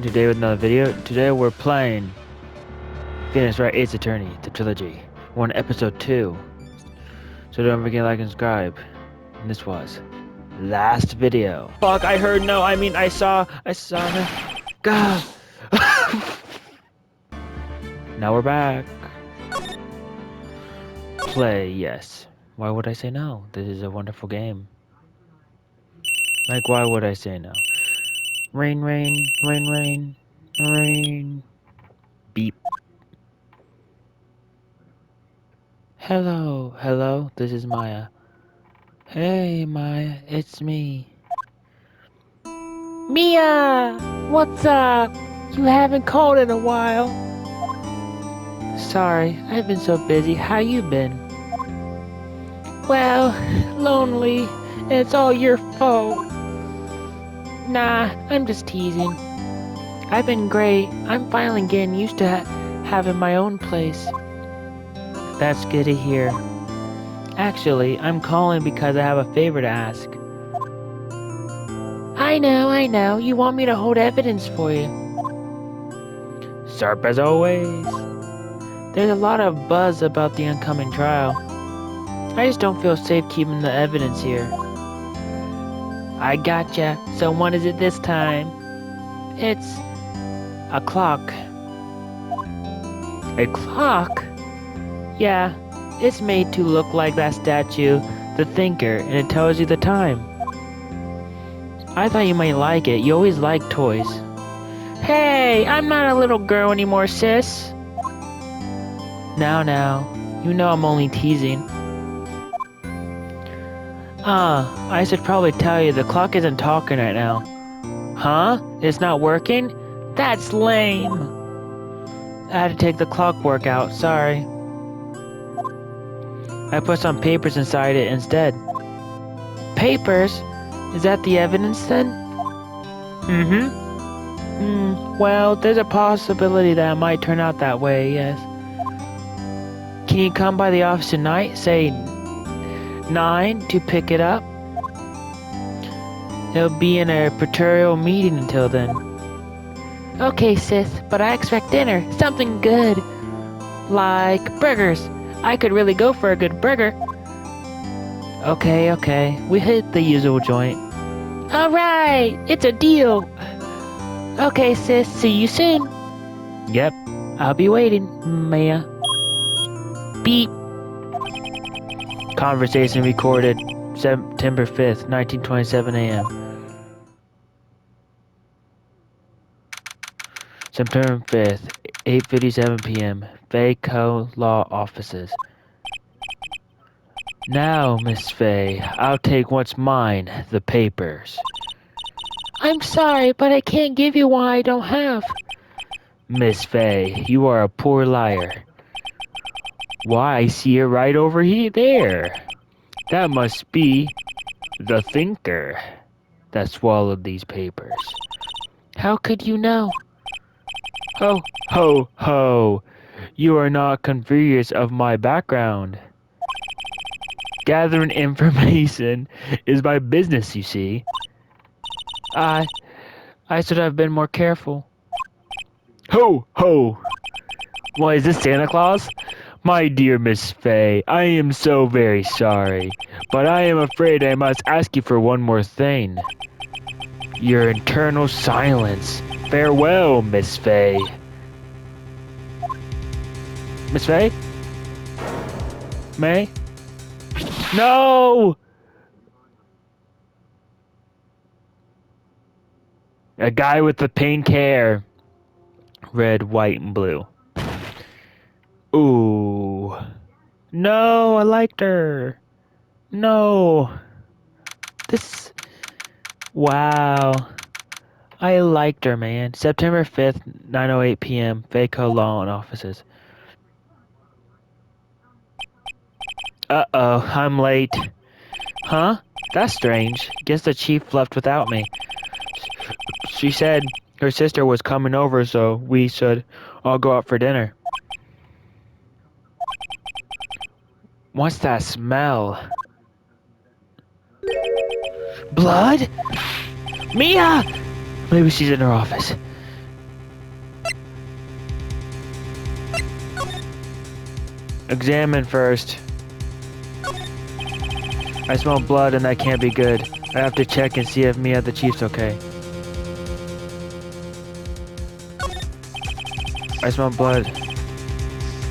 today with another video. Today we're playing Wright Ace Attorney Trilogy. We're on episode 2. So don't forget to like and subscribe. And this was last video. Fuck, I heard no, I saw no. God. Now we're back. Play, yes. Why would I say no? This is a wonderful game. Like, why would I say no? Rain, rain, rain, rain, rain. Beep. Hello, this is Maya. Hey, Maya, it's me. Mia! What's up? You haven't called in a while. Sorry, I've been so busy. How you been? Well, lonely, and it's all your fault. Nah, I'm just teasing. I've been great. I'm finally getting used to having my own place. That's good to hear. Actually, I'm calling because I have a favor to ask. I know. You want me to hold evidence for you. Sharp as always. There's a lot of buzz about the oncoming trial. I just don't feel safe keeping the evidence here. I gotcha. So when is it this time? It's a clock. A clock? Yeah, it's made to look like that statue, the Thinker, and it tells you the time. I thought you might like it. You always like toys. Hey, I'm not a little girl anymore, sis. Now, you know I'm only teasing. I should probably tell you the clock isn't talking right now. Huh? It's not working? That's lame. I had to take the clockwork out, sorry. I put some papers inside it instead. Papers? Is that the evidence then? Well, there's a possibility that it might turn out that way, yes. Can you come by the office tonight, say 9, to pick it up? It'll be in a pretorial meeting until then. Okay, sis, but I expect dinner. Something good. Like burgers. I could really go for a good burger. Okay. We hit the usual joint. Alright, it's a deal. Okay, sis, see you soon. Yep, I'll be waiting, Maya. Beep. Conversation recorded September 5th, 1927 a.m. September 5th, 8:57 p.m. Fayco Law Offices. Now, Miss Fay, I'll take what's mine, the papers. I'm sorry, but I can't give you what I don't have. Miss Fay, you are a poor liar. Why, I see it right over there. That must be the Thinker that swallowed these papers. How could you know? Ho. You are not convious of my background. Gathering information is my business, you see. I should have been more careful. Ho! Why, is this Santa Claus? My dear Miss Fay, I am so very sorry, but I am afraid I must ask you for one more thing. Your eternal silence. Farewell, Miss Fay. Miss Fay? May? No! A guy with the pink hair. Red, white, and blue. Ooh. No, I liked her. No. Wow. I liked her, man. September 5th, 9:08 p.m. Fayco Law and Offices. Uh-oh, I'm late. Huh? That's strange. Guess the chief left without me. She said her sister was coming over, so we should all go out for dinner. What's that smell? Blood? Mia! Maybe she's in her office. Examine first. I smell blood and that can't be good. I have to check and see if Mia the chief's okay. I smell blood. I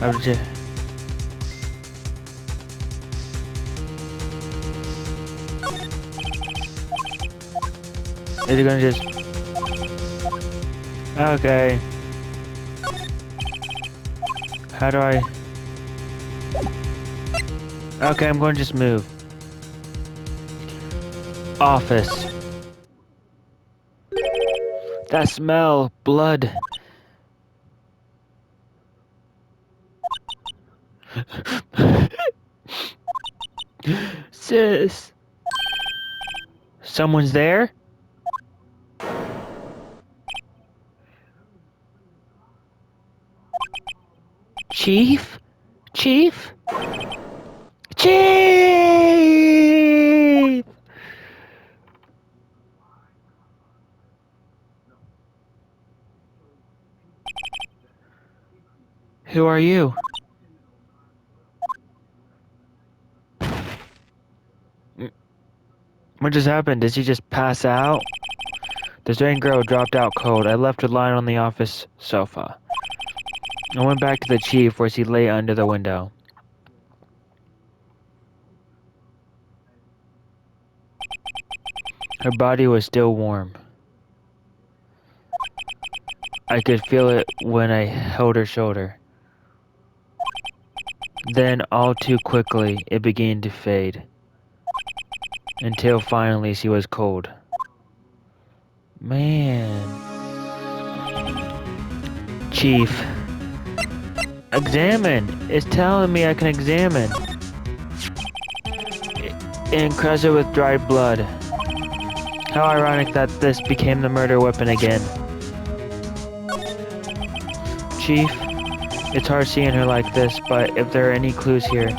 have to check. Is it gonna just... Okay. How do I... Okay, I'm going to just move. Office. That smell. Blood. Sis. Someone's there? Chief? Chief? Chief! Who are you? What just happened? Did she just pass out? The strange girl dropped out cold. I left her lying on the office sofa. I went back to the chief where she lay under the window. Her body was still warm. I could feel it when I held her shoulder. Then, all too quickly, it began to fade. Until finally she was cold. Man. Chief. Examine. It's telling me I can examine. Encrusted with dried blood. How ironic that this became the murder weapon again. Chief, it's hard seeing her like this, but if there are any clues here,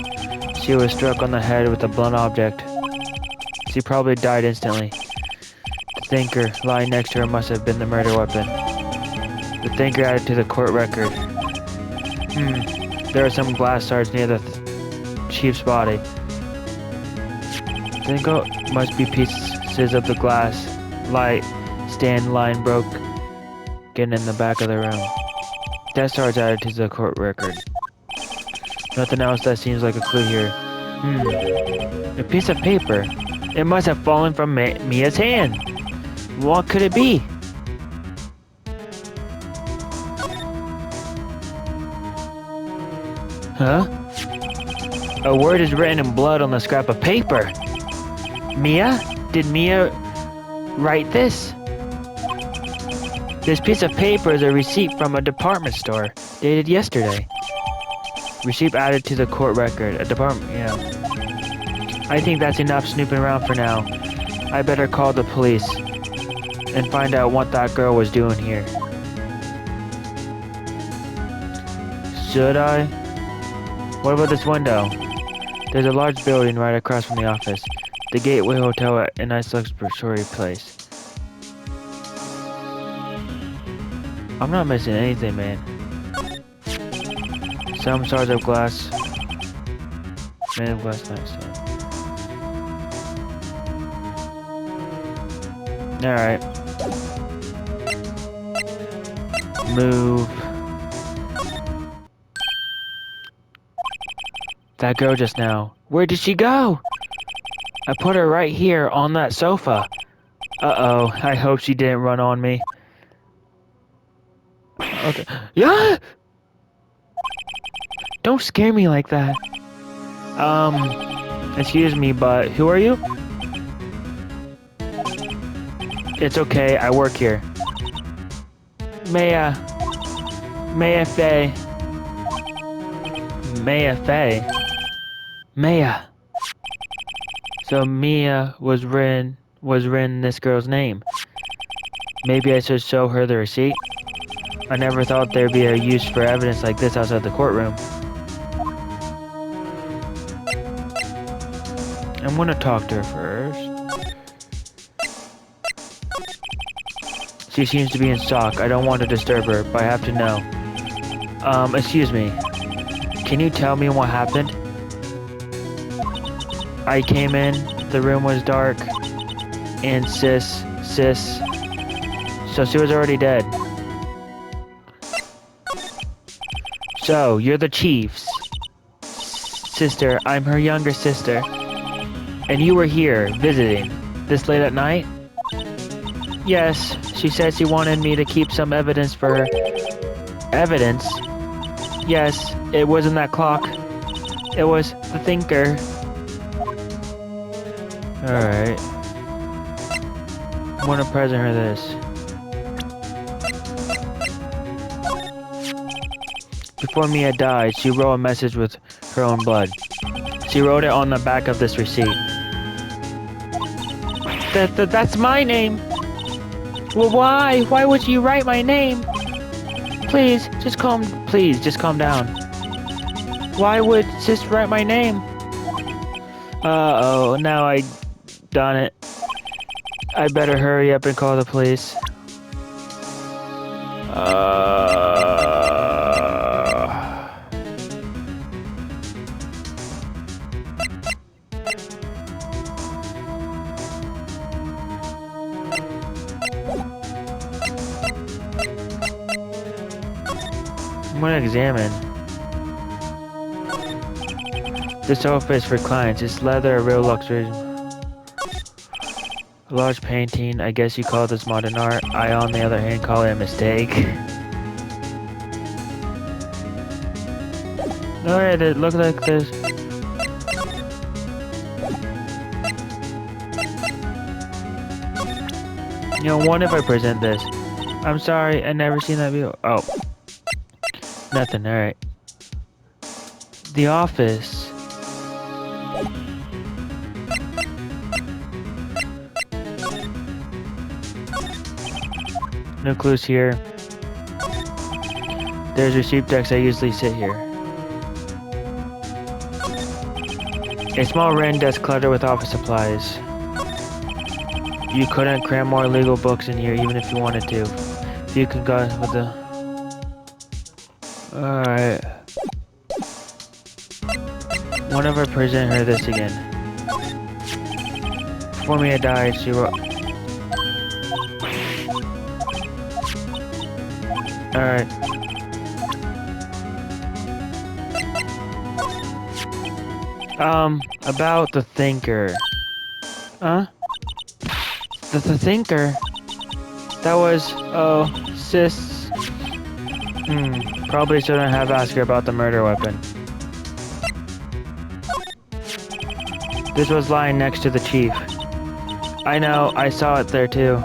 she was struck on the head with a blunt object. She probably died instantly. The thinker lying next to her must have been the murder weapon. The thinker added to the court record. There are some glass shards near the chief's body. Thinker must be pieces of the glass light stand line broke in the back of the room. Death shards added to the court record. Nothing else that seems like a clue here. A piece of paper. It must have fallen from Mia's hand. What could it be? Huh? A word is written in blood on the scrap of paper. Mia? Did Mia write this? This piece of paper is a receipt from a department store, dated yesterday. Receipt added to the court record. A department, yeah. I think that's enough snooping around for now. I better call the police and find out what that girl was doing here. Should I? What about this window? There's a large building right across from the office. The Gateway Hotel at a nice luxury place. I'm not missing anything, man. Some shards of glass. Man of glass next time. Alright. Move. That girl just now. Where did she go? I put her right here on that sofa. Uh-oh. I hope she didn't run on me. Okay. Yeah! Don't scare me like that. Excuse me, but who are you? It's okay, I work here. Maya Faye. Maya Faye. Maya. So Mia was written this girl's name. Maybe I should show her the receipt. I never thought there'd be a use for evidence like this outside the courtroom. I'm gonna talk to her first. She seems to be in shock. I don't want to disturb her, but I have to know. Excuse me. Can you tell me what happened? I came in, the room was dark, and sis, so she was already dead. So, you're the chief's sister, I'm her younger sister, and you were here, visiting, this late at night? Yes, she said she wanted me to keep some evidence for her. Evidence? Yes, it wasn't that clock. It was the thinker. Alright. I'm gonna present her this. Before Mia died, she wrote a message with her own blood. She wrote it on the back of this receipt. That's my name! Well, why? Why would you write my name? Please, just calm down. Why would sis write my name? Uh-oh, now I done it. I better hurry up and call the police. I'm gonna examine. This sofa is for clients. It's leather, a real luxury. A large painting. I guess you call this modern art. I, on the other hand, call it a mistake. Alright, it looks like this. You know, what if I present this? I'm sorry, I never seen that view. Oh. Nothing, alright. The office. No clues here. There's receipt decks. I usually sit here. A small written desk cluttered with office supplies. You couldn't cram more legal books in here even if you wanted to. If you could go with the... Alright. Whenever I present her this again. Before Mia died, she wrote... Alright. About the thinker. Huh? The thinker? That was, oh, sis. Probably shouldn't have asked her about the murder weapon. This was lying next to the chief. I know, I saw it there too.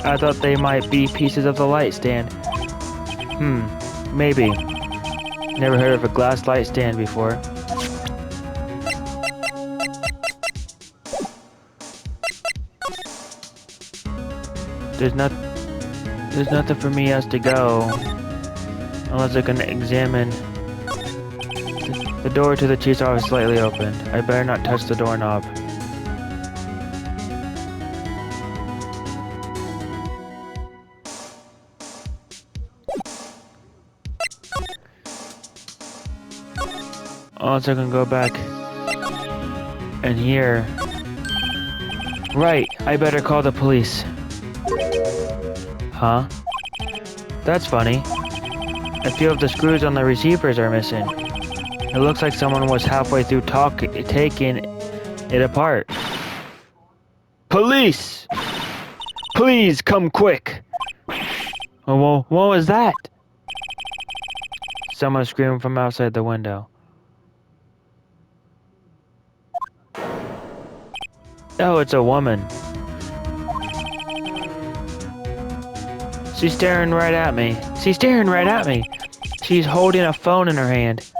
I thought they might be pieces of the light stand. Maybe. Never heard of a glass light stand before. There's nothing for me else to go. Unless I can examine. The door to the chief's office is slightly open. I better not touch the doorknob. Unless I can go back and here. Right, I better call the police. Huh? That's funny. A few of the screws on the receivers are missing. It looks like someone was halfway through taking it apart. Police! Please come quick! Oh, well, what was that? Someone screamed from outside the window. Oh, it's a woman. She's staring right at me. She's staring right at me. She's holding a phone in her hand.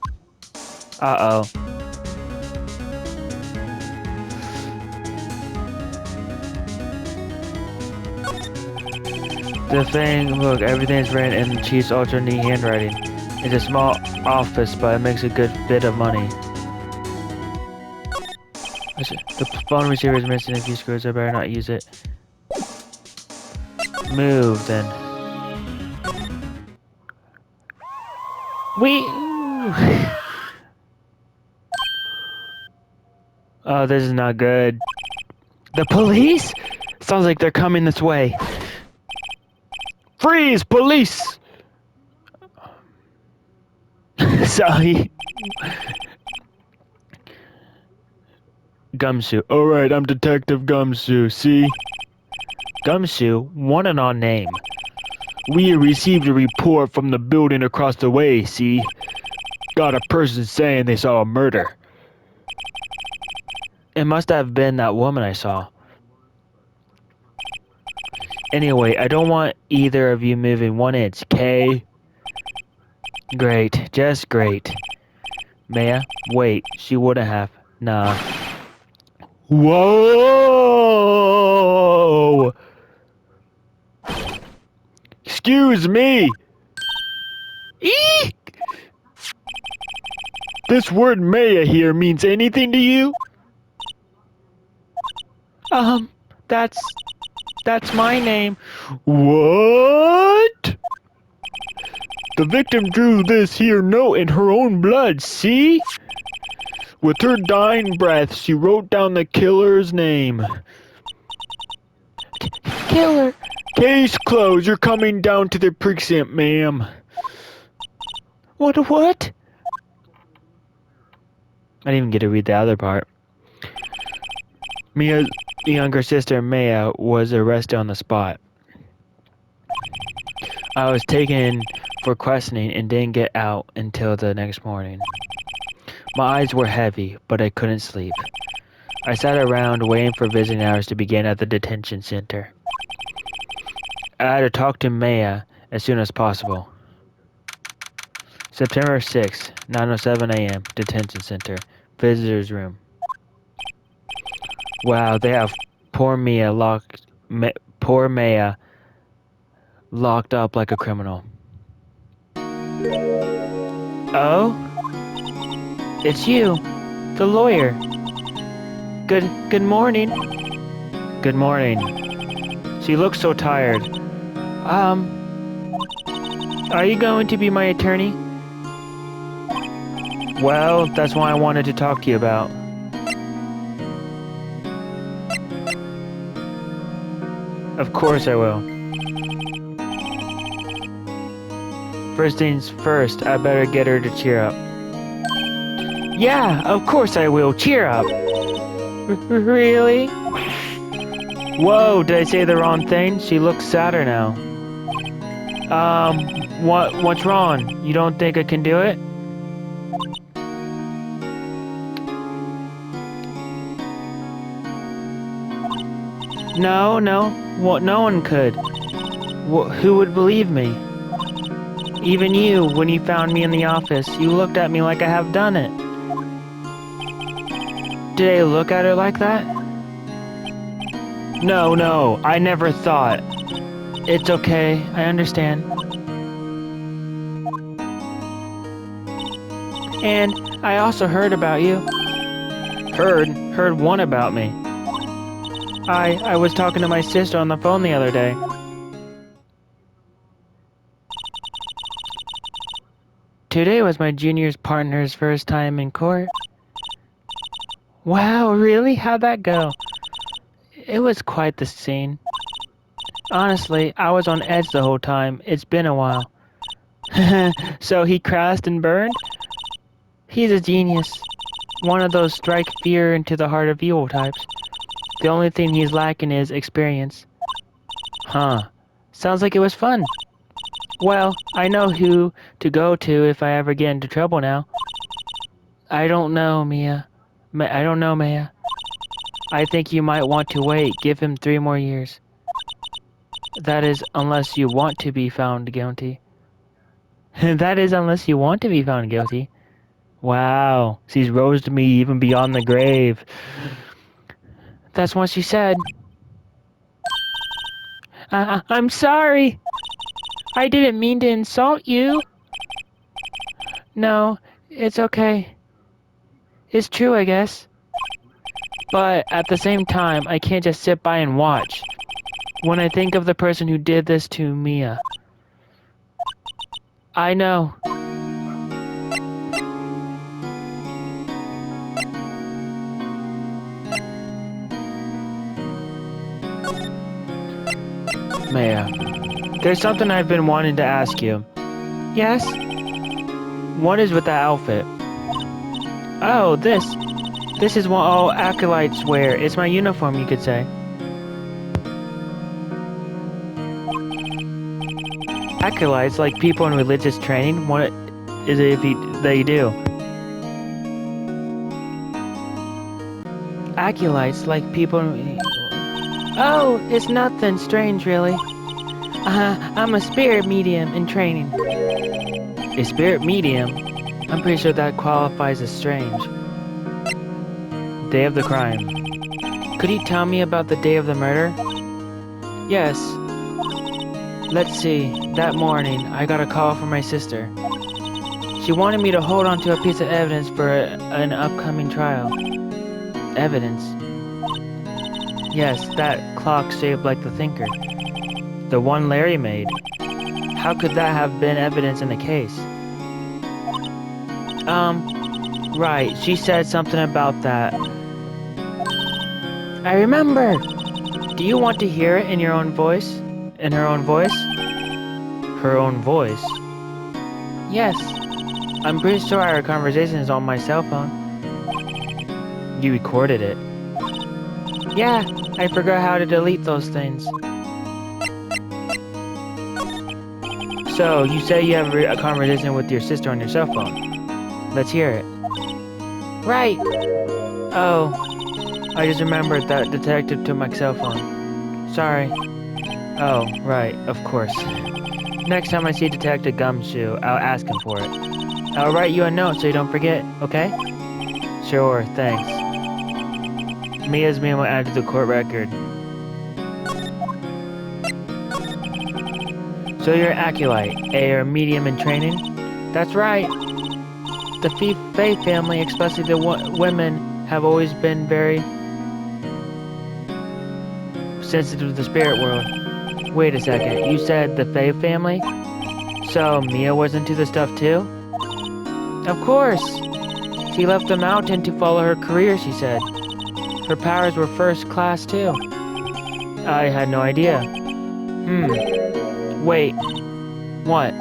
Uh-oh. The thing, look, everything's written in the chief's alternate handwriting. It's a small office, but it makes a good bit of money. The phone receiver is missing a few screws, I better not use it. Move, then. Oh, this is not good. The police? Sounds like they're coming this way. Freeze, police! Sorry. Gumshoe. Alright, I'm Detective Gumshoe, see? Gumshoe, what an odd name. We received a report from the building across the way, see? Got a person saying they saw a murder. It must have been that woman I saw. Anyway, I don't want either of you moving 1 inch, okay? Great, just great. Maya, wait, she wouldn't have. Nah. Whoa! Excuse me! Eek! This word Maya here means anything to you? That's my name. What? The victim drew this here note in her own blood, see? With her dying breath, she wrote down the killer's name. Killer. Case closed. You're coming down to the precinct, ma'am. What? I didn't even get to read the other part. Mia's younger sister, Maya, was arrested on the spot. I was taken for questioning and didn't get out until the next morning. My eyes were heavy, but I couldn't sleep. I sat around waiting for visiting hours to begin at the detention center. I had to talk to Maya as soon as possible. September 6, 9:07 a.m., detention center, visitor's room. Wow, they have poor Maya locked up like a criminal. Oh? It's you, the lawyer. Good morning. Good morning. She looks so tired. Are you going to be my attorney? Well, that's what I wanted to talk to you about. Of course I will. First things first, I better get her to cheer up. Yeah, of course I will. Cheer up. Really? Whoa, did I say the wrong thing? She looks sadder now. What's wrong? You don't think I can do it? No. Well, no one could. Who would believe me? Even you, when you found me in the office, you looked at me like I have done it. Did I look at her like that? No, I never thought. It's okay, I understand. And I also heard about you. Heard one about me. I was talking to my sister on the phone the other day. Today was my junior's partner's first time in court. Wow, really? How'd that go? It was quite the scene. Honestly, I was on edge the whole time. It's been a while. So he crashed and burned? He's a genius. One of those strike fear into the heart of evil types. The only thing he's lacking is experience. Huh. Sounds like it was fun. Well, I know who to go to if I ever get into trouble now. I don't know, Maya. I think you might want to wait. Give him 3 more years. That is, unless you want to be found guilty. That is, unless you want to be found guilty. Wow, she's rose to me even beyond the grave. That's what she said. I'm sorry. I didn't mean to insult you. No, it's okay. It's true, I guess. But at the same time, I can't just sit by and watch. When I think of the person who did this to Mia. I know. Maya, there's something I've been wanting to ask you. Yes? What is with that outfit? Oh, this. This is what all acolytes wear. It's my uniform, you could say. Acolytes, like people in religious training, what is it they do? Acolytes, like people in... Oh, it's nothing strange, really. I'm a spirit medium in training. A spirit medium? I'm pretty sure that qualifies as strange. Day of the crime. Could you tell me about the day of the murder? Yes. Let's see. That morning, I got a call from my sister. She wanted me to hold on to a piece of evidence for an upcoming trial. Evidence? Yes, that clock shaped like the thinker. The one Larry made. How could that have been evidence in the case? Right, she said something about that. I remember! Do you want to hear it in your own voice? In her own voice? Her own voice? Yes. I'm pretty sure our conversation is on my cell phone. You recorded it? Yeah, I forgot how to delete those things. So, you say you have a conversation with your sister on your cell phone. Let's hear it. Right! Oh, I just remembered that detective took my cell phone. Sorry. Oh, right, of course. Next time I see Detective Gumshoe, I'll ask him for it. I'll write you a note so you don't forget, okay? Sure, thanks. Mia's name will add to the court record. So you're an acolyte, a medium in training? That's right. The Fae family, especially the women, have always been very sensitive to the spirit world. Wait a second, you said the Fae family? So Mia was into the stuff too? Of course! She left the mountain to follow her career, she said. Her powers were first class too. I had no idea. Wait. What?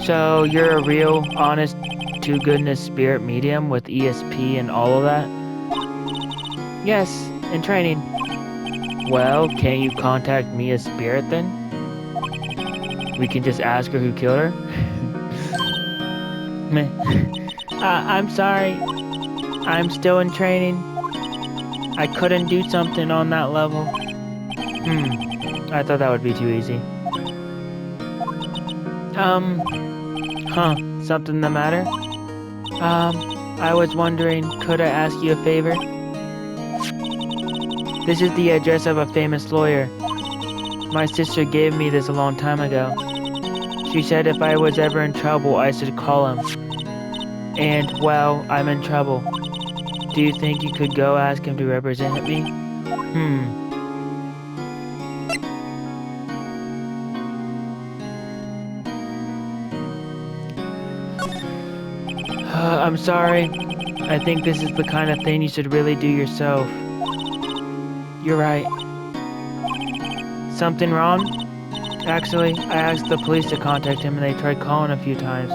So you're a real, honest, to-goodness spirit medium with ESP and all of that? Yes, in training. Well, can't you contact Mia's spirit then? We can just ask her who killed her? I'm sorry. I'm still in training. I couldn't do something on that level. I thought that would be too easy. Something the matter? I was wondering, could I ask you a favor? This is the address of a famous lawyer. My sister gave me this a long time ago. She said if I was ever in trouble, I should call him. And, well, I'm in trouble. Do you think you could go ask him to represent me? I'm sorry. I think this is the kind of thing you should really do yourself. You're right. Something wrong? Actually, I asked the police to contact him and they tried calling a few times.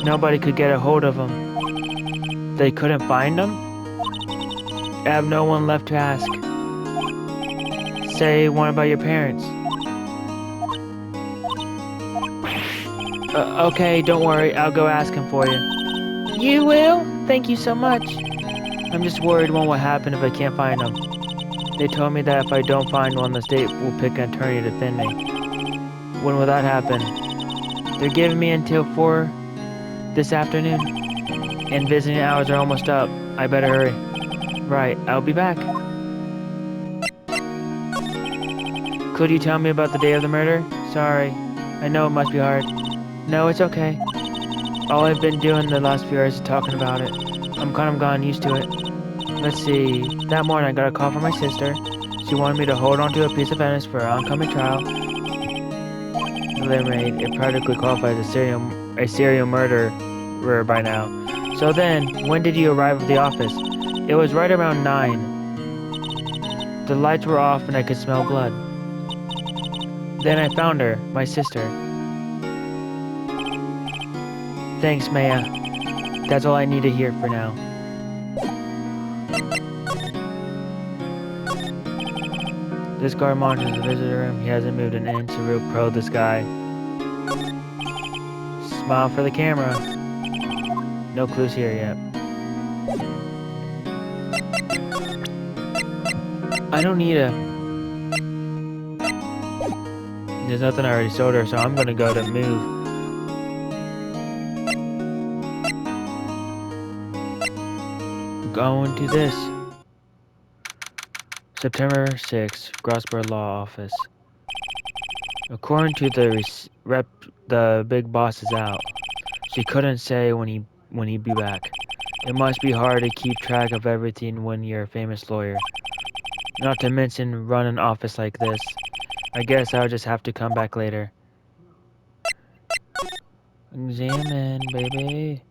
Nobody could get a hold of him. They couldn't find him? I have no one left to ask. Say, what about your parents? Okay, don't worry. I'll go ask him for you. You will? Thank you so much. I'm just worried what will happen if I can't find him. They told me that if I don't find one, the state will pick an attorney to defend me. When will that happen? They're giving me until 4 this afternoon. And visiting hours are almost up. I better hurry. Right, I'll be back. Could you tell me about the day of the murder? Sorry. I know it must be hard. No, it's okay. All I've been doing the last few hours is talking about it. I'm kind of gotten used to it. Let's see. That morning I got a call from my sister. She wanted me to hold on to a piece of evidence for her oncoming trial. It practically qualifies as a serial murderer by now. So then, when did you arrive at the office? It was right around 9. The lights were off and I could smell blood. Then I found her, my sister. Thanks, Maya. That's all I need to hear for now. This guard monitors the visitor room. He hasn't moved an inch. A real pro, this guy. Smile for the camera. No clues here yet. I don't need a... There's nothing I already sold her, so I'm gonna go to move. Going to this. September 6th, Grossberg Law Office. According to the big boss is out. She couldn't say when he'd be back. It must be hard to keep track of everything when you're a famous lawyer. Not to mention run an office like this. I guess I'll just have to come back later. Examine, baby.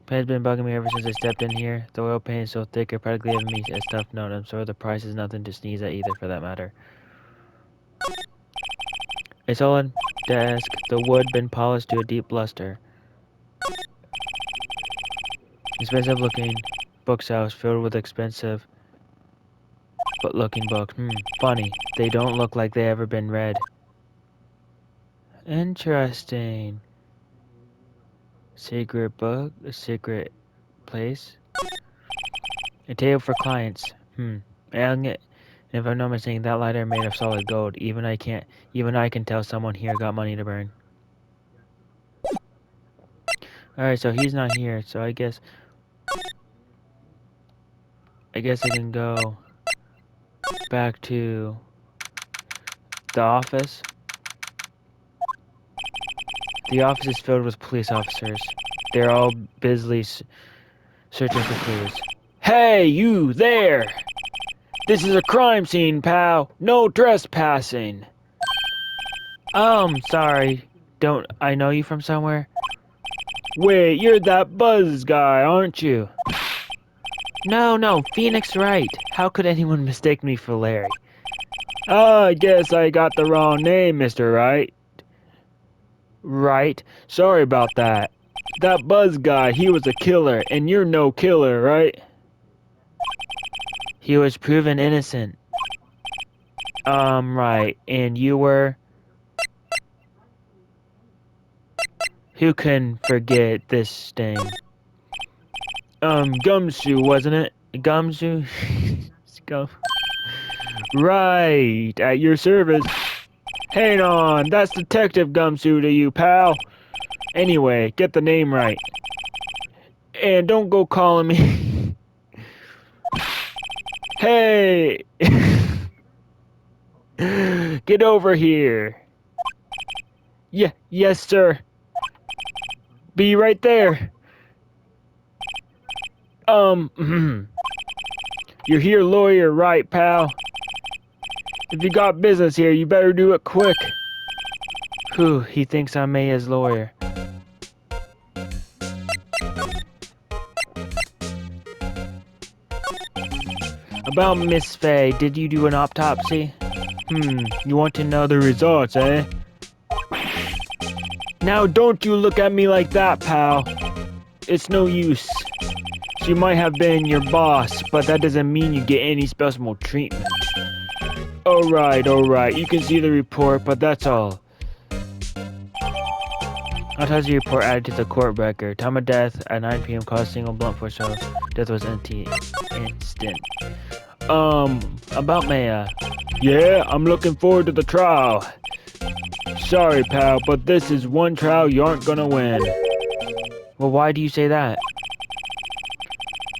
Pain's been bugging me ever since I stepped in here. The oil paint is so thick it practically giving me a stuffed note. I'm sure the price is nothing to sneeze at either, for that matter. A solid desk, the wood been polished to a deep luster. Expensive looking bookshelves filled with expensive but looking books. Funny. They don't look like they ever been read. Interesting. Secret book, a secret place. A table for clients. And if I'm not mistaken, that lighter made of solid gold. Even I can tell someone here got money to burn. Alright, so he's not here, so I guess I can go back to the office. The office is filled with police officers. They're all busily searching for clues. Hey, you there! This is a crime scene, pal. No trespassing. Sorry. Don't I know you from somewhere? Wait, you're that Buzz guy, aren't you? No, Phoenix Wright. How could anyone mistake me for Larry? I guess I got the wrong name, Mr. Wright. Right. Sorry about that. That Buzz guy, he was a killer, and you're no killer, right? He was proven innocent. Right. And you were? Who can forget this stain? Gumshoe, wasn't it? Gumshoe? Right, at your service. Hang on, that's Detective Gumshoe to you, pal. Anyway, get the name right. And don't go calling me... Hey! Get over here. Yes, sir. Be right there. You're here, lawyer, right, pal? If you got business here, you better do it quick. Whew, he thinks I'm Maya's lawyer. About Miss Faye, did you do an autopsy? You want to know the results, eh? Now don't you look at me like that, pal. It's no use. She might have been your boss, but that doesn't mean you get any special treatment. Alright, you can see the report, but that's all. Autopsy report added to the court record. Time of death at 9 p.m. caused single blunt force trauma. Death was instant. About Maya. Yeah, I'm looking forward to the trial. Sorry, pal, but this is one trial you aren't gonna win. Well, why do you say that?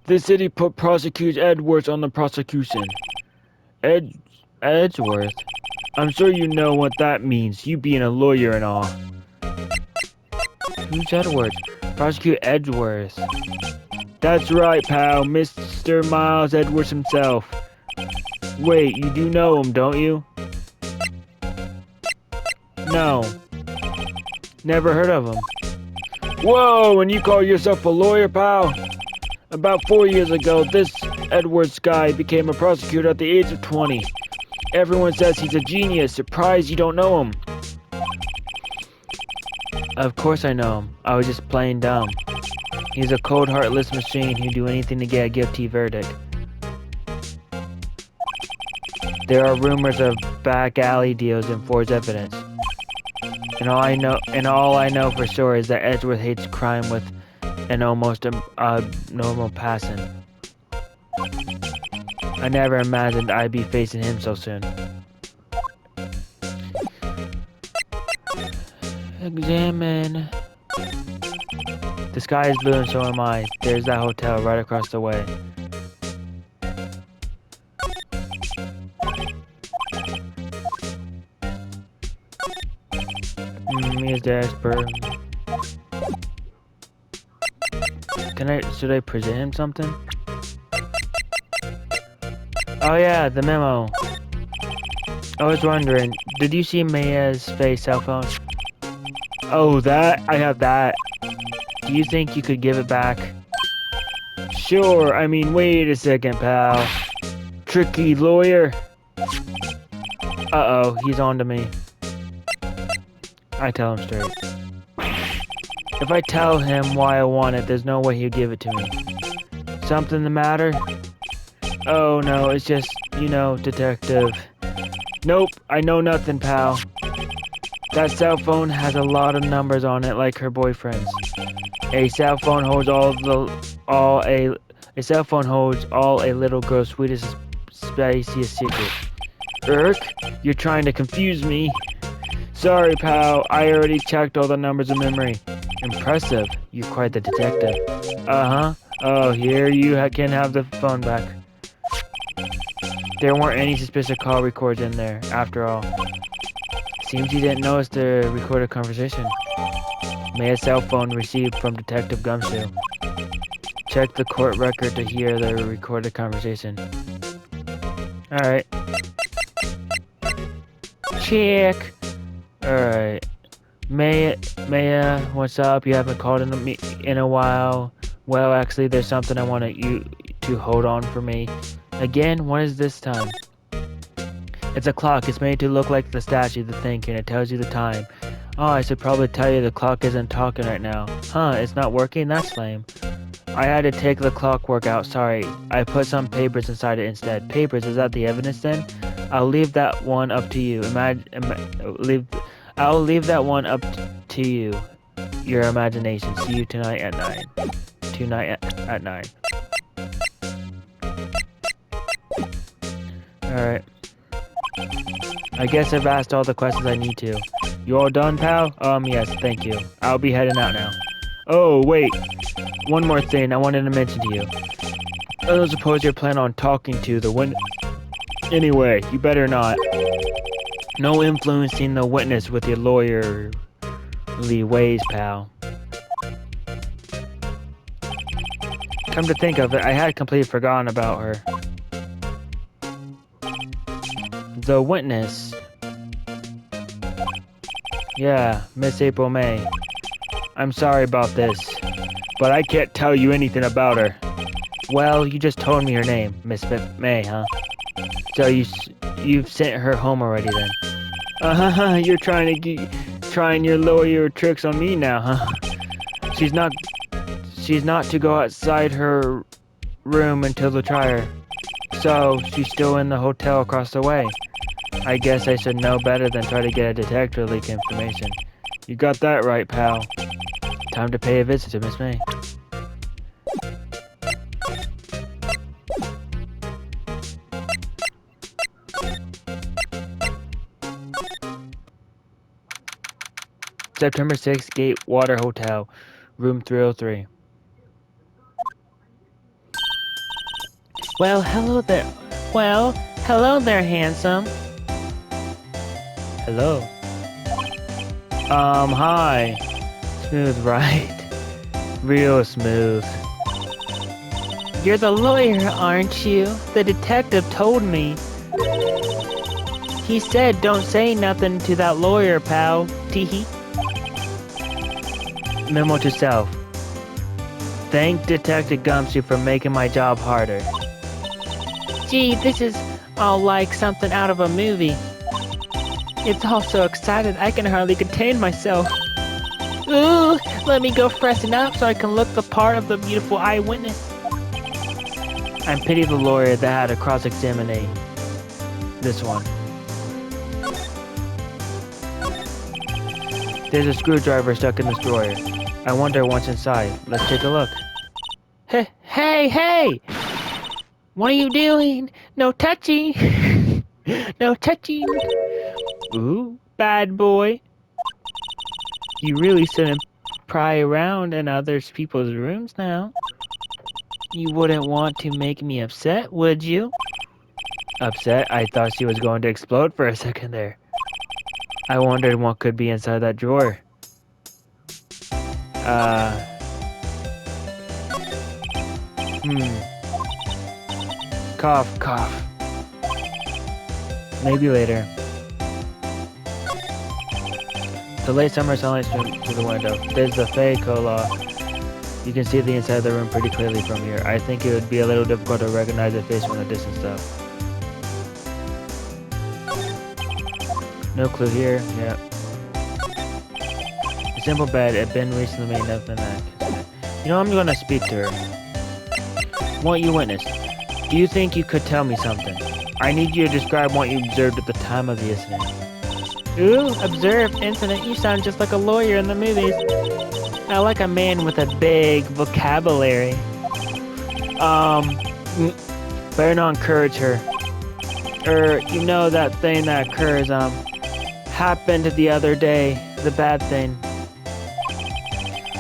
The city put Prosecutor Edwards on the prosecution. Edgeworth? I'm sure you know what that means, you being a lawyer and all. Who's Edwards? Prosecutor Edgeworth. That's right, pal. Mr. Miles Edwards himself. Wait, you do know him, don't you? No. Never heard of him. Whoa, and you call yourself a lawyer, pal? About 4 years ago, this Edwards guy became a prosecutor at the age of 20. Everyone says he's a genius. Surprised you don't know him. Of course I know him. I was just playing dumb. He's a cold, heartless machine who'd do anything to get a guilty verdict. There are rumors of back alley deals in Ford's evidence. And all I know for sure is that Edgeworth hates crime with an almost normal passion. I never imagined I'd be facing him so soon. Examine. The sky is blue and so am I. There's that hotel right across the way. Mia's desperate. Should I present him something? Oh yeah, the memo. I was wondering, did you see Mia's face cell phone? Oh, that? I have that. Do you think you could give it back? Sure, I mean, wait a second, pal. Tricky lawyer. Uh-oh, he's on to me. I tell him straight. If I tell him why I want it, there's no way he'll give it to me. Something the matter? Oh no, it's just, you know, detective. Nope, I know nothing, pal. That cell phone has a lot of numbers on it, like her boyfriend's. A cell phone holds all a little girl's sweetest, spiciest secret. Irk, you're trying to confuse me. Sorry, pal. I already checked all the numbers in memory. Impressive. You're quite the detective. Uh-huh. Oh, here you can have the phone back. There weren't any suspicious call records in there, after all. Seems you didn't notice the recorded conversation. Maya's cell phone received from Detective Gumshoe. Check the court record to hear the recorded conversation. Alright. Check. Alright. Maya, what's up? You haven't called in a while. Well, actually, there's something I want you to hold on for me. Again, what is this time? It's a clock. It's made to look like the statue, the thing, and it tells you the time. Oh, I should probably tell you the clock isn't talking right now. Huh, it's not working? That's lame. I had to take the clockwork out, sorry. I put some papers inside it instead. Papers, is that the evidence then? I'll leave that one up to you. I'll leave that one up to you. Your imagination. See you tonight at 9. Tonight at 9. Alright. I guess I've asked all the questions I need to. You all done, pal? Yes, thank you. I'll be heading out now. Oh, wait. One more thing I wanted to mention to you. I don't suppose you're planning on talking to the witness. Anyway, you better not. No influencing the witness with your lawyerly ways, pal. Come to think of it, I had completely forgotten about her. The witness. Yeah, Miss April May. I'm sorry about this, but I can't tell you anything about her. Well, you just told me her name, Miss May, huh? So you've sent her home already then? You're trying your lawyer tricks on me now, huh? She's not to go outside her room until the trial. So she's still in the hotel across the way. I guess I should know better than try to get a detective leak information. You got that right, pal. Time to pay a visit to Miss May. September 6th, Gatewater Hotel, room 303. Well, hello there, handsome. Hello. Hi. Smooth, right? Real smooth. You're the lawyer, aren't you? The detective told me. He said don't say nothing to that lawyer, pal. Teehee. Memo to self. Thank Detective Gumshoe for making my job harder. Gee, this is all like something out of a movie. It's all so excited I can hardly contain myself. Ooh, let me go freshen up so I can look the part of the beautiful eyewitness. I pity the lawyer that had to cross-examine this one. There's a screwdriver stuck in this drawer. I wonder what's inside. Let's take a look. Hey, hey, hey! What are you doing? No touching! No touching! Ooh, bad boy. You really shouldn't pry around in other people's rooms now. You wouldn't want to make me upset, would you? Upset? I thought she was going to explode for a second there. I wondered what could be inside that drawer. Cough, cough. Maybe later. The late summer sunlight streams through the window. There's the Fey Cola. You can see the inside of the room pretty clearly from here. I think it would be a little difficult to recognize the face from a distance though. No clue here. Yep. A simple bed. It's been recently made nothing that I can say. You know, I'm gonna speak to her. What you witnessed? Do you think you could tell me something? I need you to describe what you observed at the time of the incident. Ooh, observed incident. You sound just like a lawyer in the movies. I like a man with a big vocabulary. Better not encourage her. You know that thing that occurs, happened the other day. The bad thing.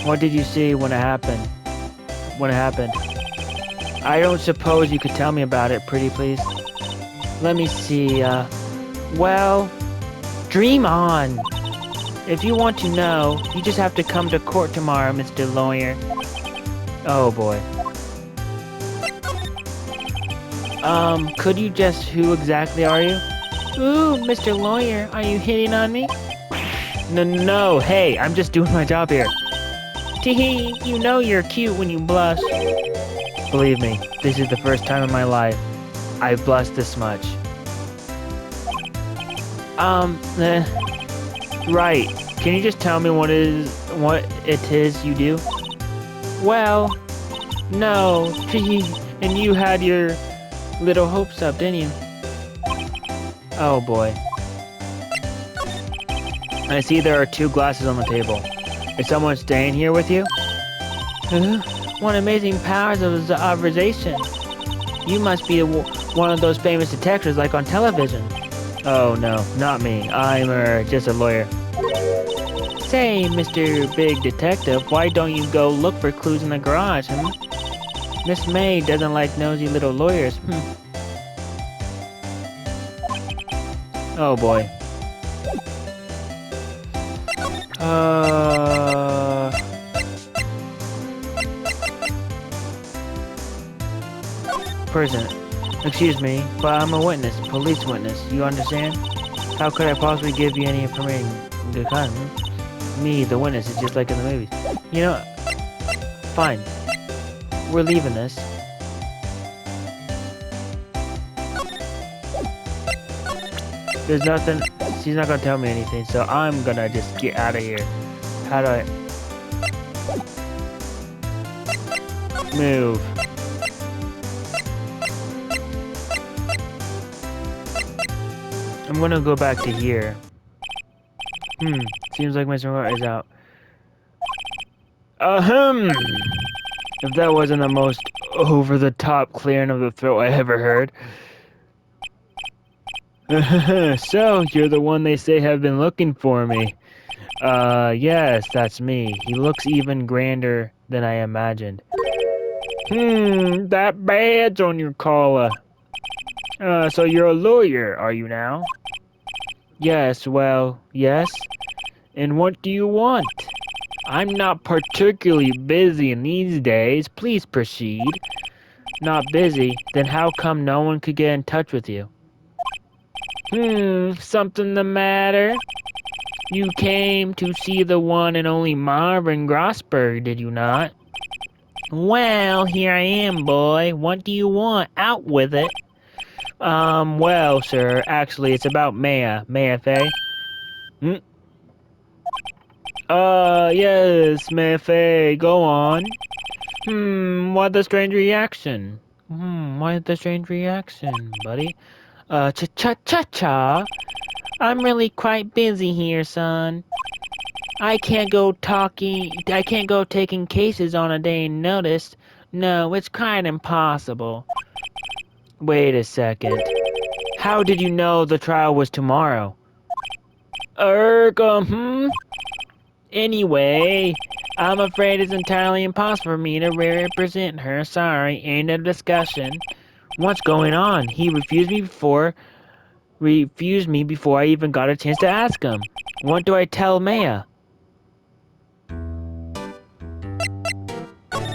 What did you see when it happened? I don't suppose you could tell me about it, pretty please. Let me see, well, dream on. If you want to know, you just have to come to court tomorrow, Mr. Lawyer. Oh boy. Could you just, who exactly are you? Ooh, Mr. Lawyer, are you hitting on me? No, hey, I'm just doing my job here. Tee-hee, you know you're cute when you blush. Believe me, this is the first time in my life I've blushed this much. Right. Can you just tell me what it is you do? Well, no, and you had your little hopes up, didn't you? Oh boy. I see there are 2 glasses on the table. Is someone staying here with you? What amazing powers of observation. You must be one of those famous detectives like on television. Oh no, not me. I'm just a lawyer. Say, Mr. Big Detective, why don't you go look for clues in the garage, Miss May doesn't like nosy little lawyers. Oh boy. Person. Excuse me, but I'm a witness, police witness, you understand? How could I possibly give you any information? Me, the witness, is just like in the movies. You know, fine. We're leaving this. There's nothing, she's not gonna tell me anything, so I'm gonna just get out of here. How do I... Move. I'm gonna go back to here. Seems like Mr. Wright is out. If that wasn't the most over-the-top clearing of the throat I ever heard. So, you're the one they say have been looking for me. Yes, that's me. He looks even grander than I imagined. That badge on your collar. So you're a lawyer, are you now? Yes, well, yes. And what do you want? I'm not particularly busy in these days. Please proceed. Not busy? Then how come no one could get in touch with you? Something the matter? You came to see the one and only Marvin Grossberg, did you not? Well, here I am, boy. What do you want? Out with it. Well, sir, actually, it's about Maya. Maya Fey. Yes, Mefe, go on. Why the strange reaction? Why the strange reaction, buddy? Cha-cha-cha-cha. I'm really quite busy here, son. I can't go taking cases on a day notice. No, it's quite impossible. Wait a second. How did you know the trial was tomorrow? Anyway, I'm afraid it's entirely impossible for me to represent her. Sorry, ain't a discussion. What's going on? He refused me before I even got a chance to ask him. What do I tell Maya?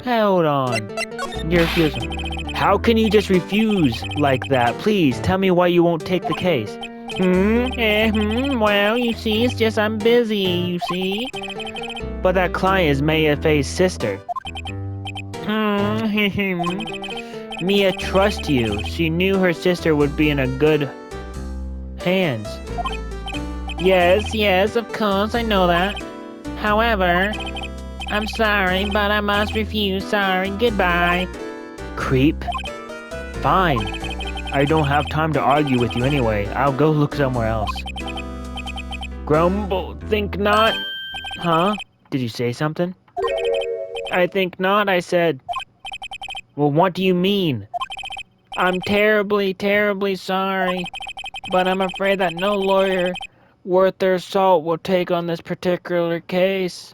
Hold on. You're refusing. How can you just refuse like that? Please, tell me why you won't take the case. Well, you see, it's just I'm busy, you see. But that client is Maya Faye's sister. Mia trusts you. She knew her sister would be in a good hands. Yes, of course, I know that. However, I'm sorry, but I must refuse. Sorry, goodbye. Creep. Fine. I don't have time to argue with you anyway. I'll go look somewhere else. Grumble, think not. Huh? Did you say something? I think not, I said. Well, what do you mean? I'm terribly, terribly sorry, but I'm afraid that no lawyer worth their salt will take on this particular case.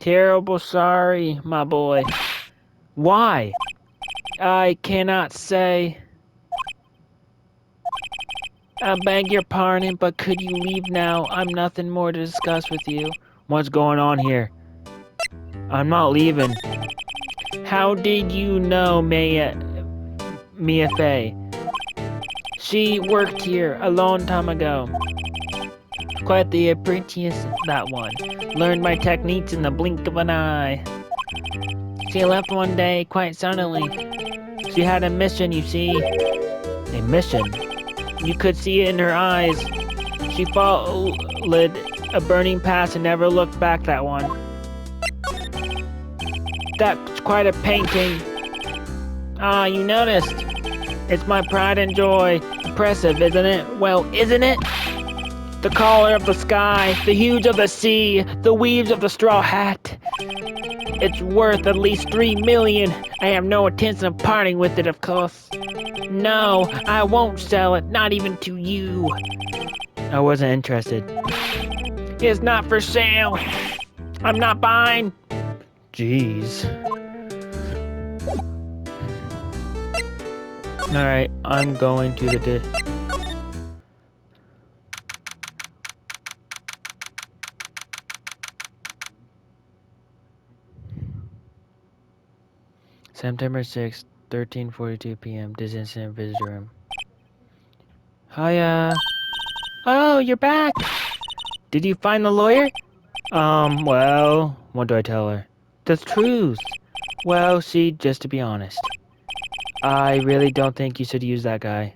Terrible sorry, my boy. Why? I cannot say. I beg your pardon, but could you leave now? I'm nothing more to discuss with you. What's going on here? I'm not leaving. How did you know Mia Fey? She worked here a long time ago. Quite the apprentice, that one. Learned my techniques in the blink of an eye. She left one day quite suddenly. She had a mission, you see. A mission? You could see it in her eyes. She followed a burning path and never looked back, that one. That's quite a painting. Ah, you noticed. It's my pride and joy. Impressive, isn't it? Well, isn't it? The color of the sky, the hues of the sea, the weaves of the straw hat. It's worth at least 3 million. I have no intention of parting with it, of course. No, I won't sell it, not even to you. I wasn't interested. It's not for sale. I'm not buying. Jeez. Alright, I'm going to the... September 6th, 13:42 p.m. This incident visitor room. Hiya. Oh, you're back. Did you find the lawyer? Well, what do I tell her? The truth. Well, see, just to be honest, I really don't think you should use that guy.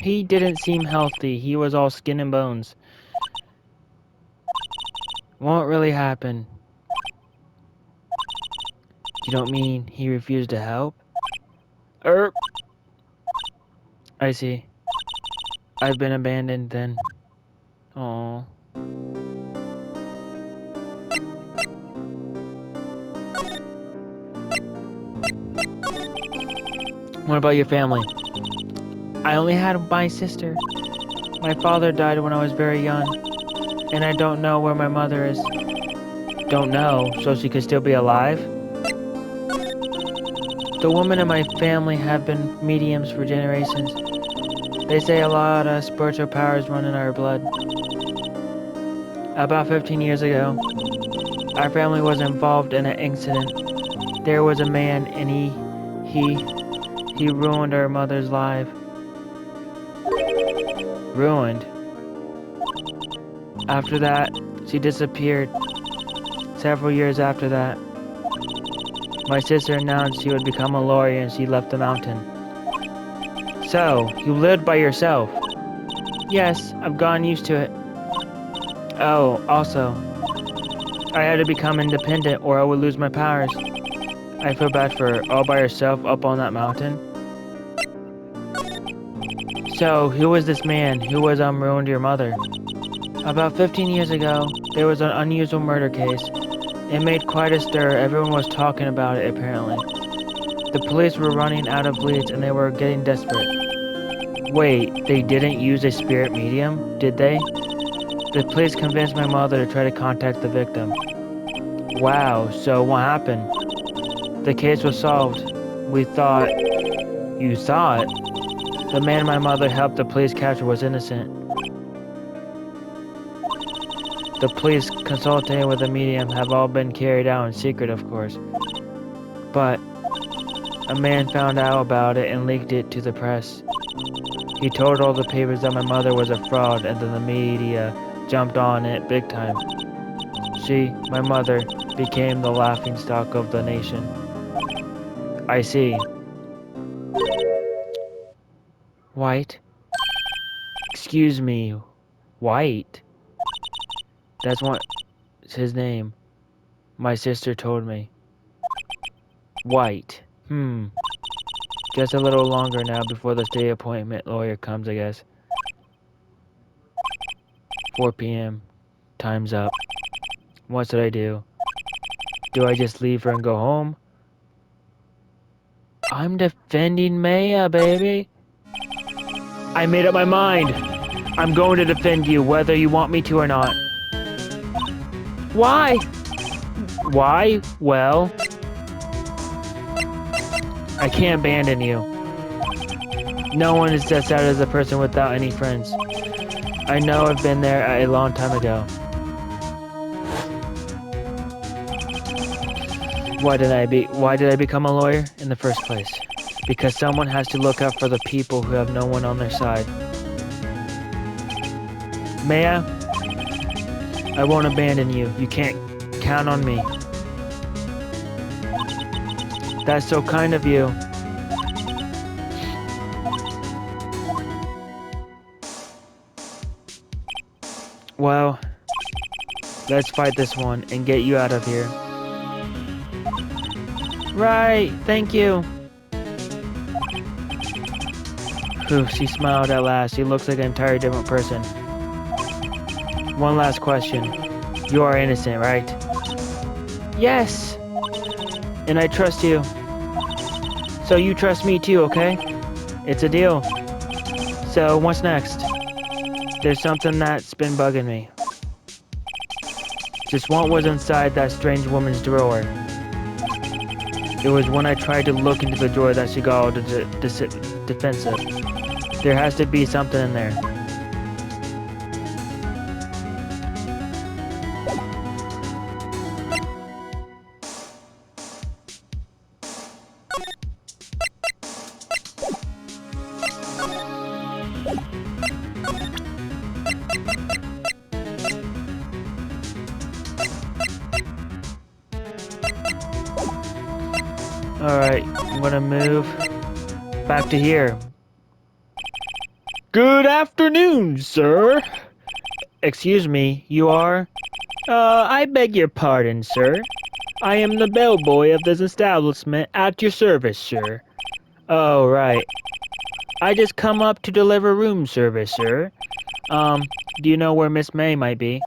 He didn't seem healthy. He was all skin and bones. What really happened? You don't mean he refused to help? I see. I've been abandoned then. Aww. What about your family? I only had my sister. My father died when I was very young, and I don't know where my mother is. Don't know, so she could still be alive? The women in my family have been mediums for generations. They say a lot of spiritual powers run in our blood. About 15 years ago, our family was involved in an incident. There was a man, and he ruined our mother's life. Ruined? After that, she disappeared. Several years after that, my sister announced she would become a lawyer and she left the mountain. So, you lived by yourself? Yes, I've gotten used to it. Oh, also, I had to become independent or I would lose my powers. I feel bad for her, all by herself up on that mountain. So, who was this man who ruined your mother? About 15 years ago, there was an unusual murder case. It made quite a stir. Everyone was talking about it, apparently. The police were running out of leads and they were getting desperate. Wait, they didn't use a spirit medium, did they? The police convinced my mother to try to contact the victim. Wow, so what happened? The case was solved. We thought... You thought? The man my mother helped the police capture was innocent. The police consulting with the medium have all been carried out in secret, of course. But a man found out about it and leaked it to the press. He told all the papers that my mother was a fraud, and then the media jumped on it big time. She, my mother, became the laughingstock of the nation. I see. White? Excuse me, White? That's what's his name. My sister told me. White. Just a little longer now before the state appointment lawyer comes, I guess. 4 p.m. Time's up. What should I do? Do I just leave her and go home? I'm defending Maya, baby. I made up my mind. I'm going to defend you whether you want me to or not. Why? Why? Well, I can't abandon you. No one is just out as a person without any friends. I know I've been there a long time ago. Why did I become a lawyer in the first place? Because someone has to look out for the people who have no one on their side. Maya, I won't abandon you. You can't count on me. That's so kind of you. Well, let's fight this one and get you out of here. Right, thank you. Whew, she smiled at last. She looks like an entirely different person. One last question. You are innocent, right? Yes. And I trust you. So you trust me too, okay? It's a deal. So what's next? There's something that's been bugging me. Just what was inside that strange woman's drawer? It was when I tried to look into the drawer that she got all defensive. There has to be something in there. Alright, I'm gonna move back to here. Good afternoon, sir. Excuse me, you are? I beg your pardon, sir. I am the bellboy of this establishment at your service, sir. Oh, right. I just come up to deliver room service, sir. Do you know where Miss May might be?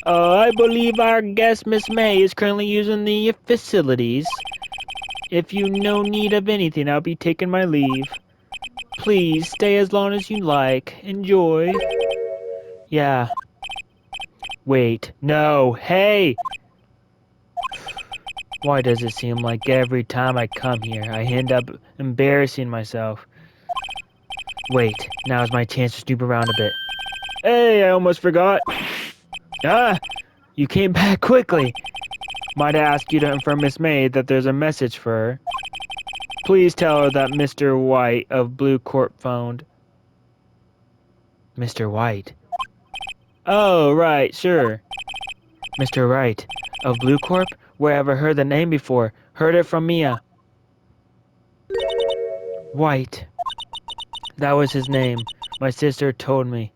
I believe our guest, Miss May, is currently using the facilities. If you no need of anything, I'll be taking my leave. Please, stay as long as you like. Enjoy. Yeah. Wait. No. Hey! Why does it seem like every time I come here, I end up embarrassing myself? Wait. Now's my chance to snoop around a bit. Hey, I almost forgot. Ah! You came back quickly. Might I ask you to inform Miss May that there's a message for her? Please tell her that Mr. White of Blue Corp phoned. Mr. White? Oh, right, sure. Mr. Wright of Blue Corp? Where have I heard the name before? Heard it from Mia. White. That was his name. My sister told me.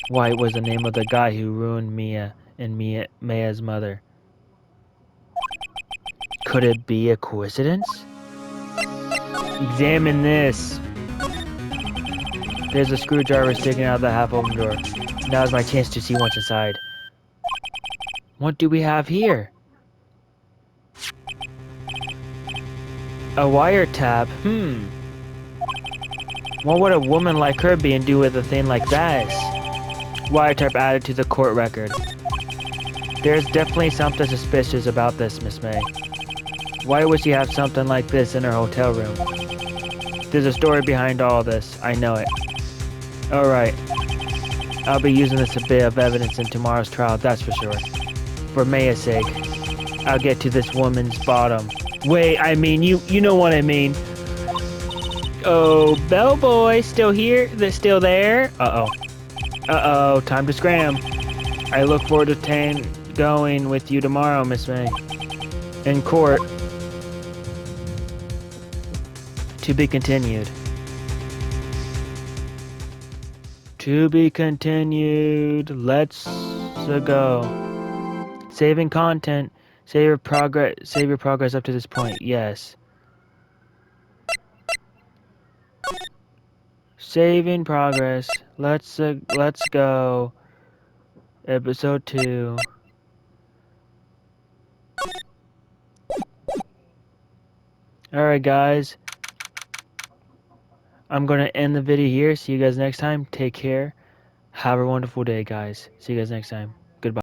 White was the name of the guy who ruined Mia and Maya's mother. Could it be a coincidence? Examine this. There's a screwdriver sticking out of the half-open door. Now's my chance to see what's inside. What do we have here? A wiretap? What would a woman like her be and do with a thing like that? Wiretap added to the court record. There's definitely something suspicious about this, Miss May. Why would she have something like this in her hotel room? There's a story behind all this. I know it. Alright. I'll be using this a bit of evidence in tomorrow's trial, that's for sure. For Maya's sake, I'll get to this woman's bottom. Wait, I mean, you know what I mean. Oh, bellboy, still here? They're still there? Uh-oh. Uh-oh, time to scram. I look forward to going with you tomorrow, Miss May. In court. To be continued. To be continued. Let's go. Saving content. Save your progress up to this point. Yes. Saving progress. Let's go. Episode 2. Alright, guys. I'm going to end the video here. See you guys next time. Take care. Have a wonderful day, guys. See you guys next time.